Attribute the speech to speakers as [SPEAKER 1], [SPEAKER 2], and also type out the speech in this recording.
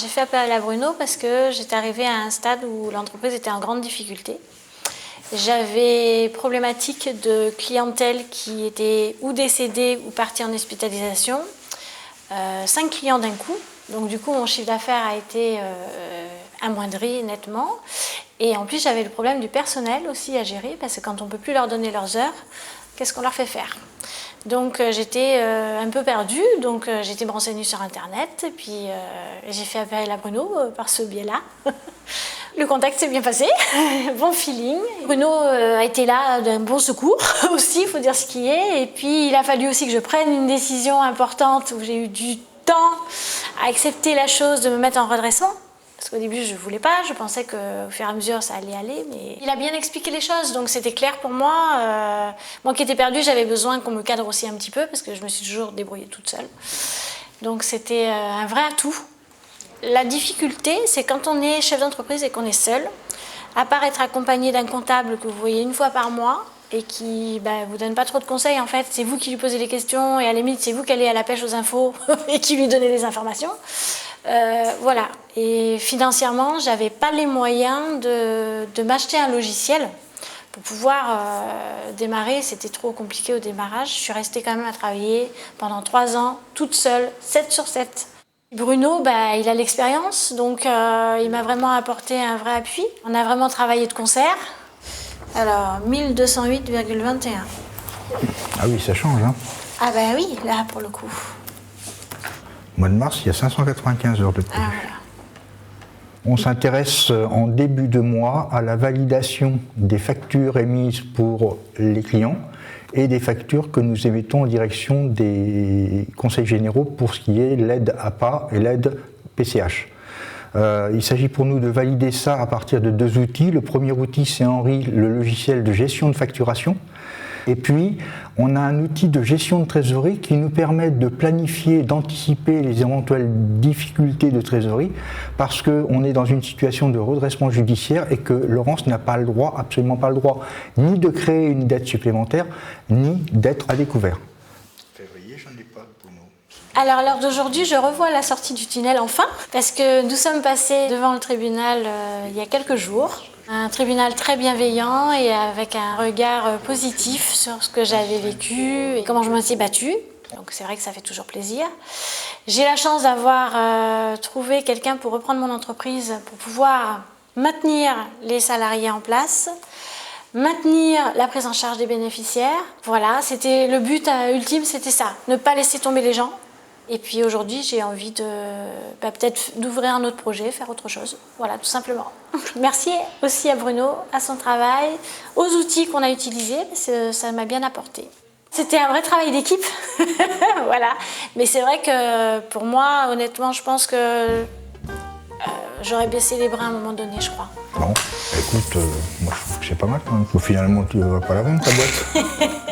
[SPEAKER 1] J'ai fait appel à Bruno parce que j'étais arrivée à un stade où l'entreprise était en grande difficulté. J'avais problématique de clientèle qui était ou décédée ou partie en hospitalisation. 5 clients d'un coup. Donc du coup, mon chiffre d'affaires a été amoindri nettement. Et en plus, j'avais le problème du personnel aussi à gérer parce que quand on ne peut plus leur donner leurs heures, qu'est-ce qu'on leur fait faire? Donc j'étais un peu perdue, donc j'ai été me renseigner sur Internet et puis j'ai fait appel à Bruno par ce biais-là. Le contact s'est bien passé, bon feeling. Bruno a été là d'un bon secours aussi, il faut dire ce qui est. Et puis il a fallu aussi que je prenne une décision importante où j'ai eu du temps à accepter la chose, de me mettre en redressement. Parce qu'au début, je ne voulais pas, je pensais qu'au fur et à mesure, ça allait aller. Mais il a bien expliqué les choses, donc c'était clair pour moi. Moi qui étais perdue, j'avais besoin qu'on me cadre aussi un petit peu, parce que je me suis toujours débrouillée toute seule. Donc c'était un vrai atout. La difficulté, c'est quand on est chef d'entreprise et qu'on est seul, à part être accompagné d'un comptable que vous voyez une fois par mois, et qui vous donne pas trop de conseils, en fait, c'est vous qui lui posez les questions, et à la limite, c'est vous qui allez à la pêche aux infos, et qui lui donnez les informations. Voilà, et financièrement, j'avais pas les moyens de m'acheter un logiciel pour pouvoir démarrer. C'était trop compliqué au démarrage. Je suis restée quand même à travailler pendant 3 ans, toute seule, 7 sur 7. Bruno, il a l'expérience, donc il m'a vraiment apporté un vrai appui. On a vraiment travaillé de concert. Alors, 1208,21.
[SPEAKER 2] Ah oui, ça change, hein.
[SPEAKER 1] Ah oui, là, pour le coup.
[SPEAKER 2] Au mois de mars, il y a 595 heures de plus.
[SPEAKER 1] Ah, voilà.
[SPEAKER 2] On s'intéresse en début de mois à la validation des factures émises pour les clients et des factures que nous émettons en direction des conseils généraux pour ce qui est l'aide APA et l'aide PCH. Il s'agit pour nous de valider ça à partir de 2 outils. Le premier outil, c'est Henri, le logiciel de gestion de facturation. Et puis, on a un outil de gestion de trésorerie qui nous permet de planifier, d'anticiper les éventuelles difficultés de trésorerie parce qu'on est dans une situation de redressement judiciaire et que Laurence n'a pas le droit, absolument pas le droit, ni de créer une dette supplémentaire, ni d'être à découvert. Février, j'en ai pas pour nous.
[SPEAKER 1] Alors, à l'heure d'aujourd'hui, je revois la sortie du tunnel enfin, parce que nous sommes passés devant le tribunal il y a quelques jours. Un tribunal très bienveillant et avec un regard positif sur ce que j'avais vécu et comment je me suis battue. Donc c'est vrai que ça fait toujours plaisir. J'ai la chance d'avoir trouvé quelqu'un pour reprendre mon entreprise, pour pouvoir maintenir les salariés en place, maintenir la prise en charge des bénéficiaires. Voilà, c'était le but ultime, c'était ça, ne pas laisser tomber les gens. Et puis aujourd'hui, j'ai envie de peut-être d'ouvrir un autre projet, faire autre chose. Voilà, tout simplement. Merci aussi à Bruno, à son travail, aux outils qu'on a utilisés, parce que ça m'a bien apporté. C'était un vrai travail d'équipe, voilà. Mais c'est vrai que pour moi, honnêtement, je pense que j'aurais baissé les bras à un moment donné, je crois.
[SPEAKER 2] Bon, écoute, moi je trouve que c'est pas mal quand même. Finalement, tu ne vas pas la vendre ta boîte.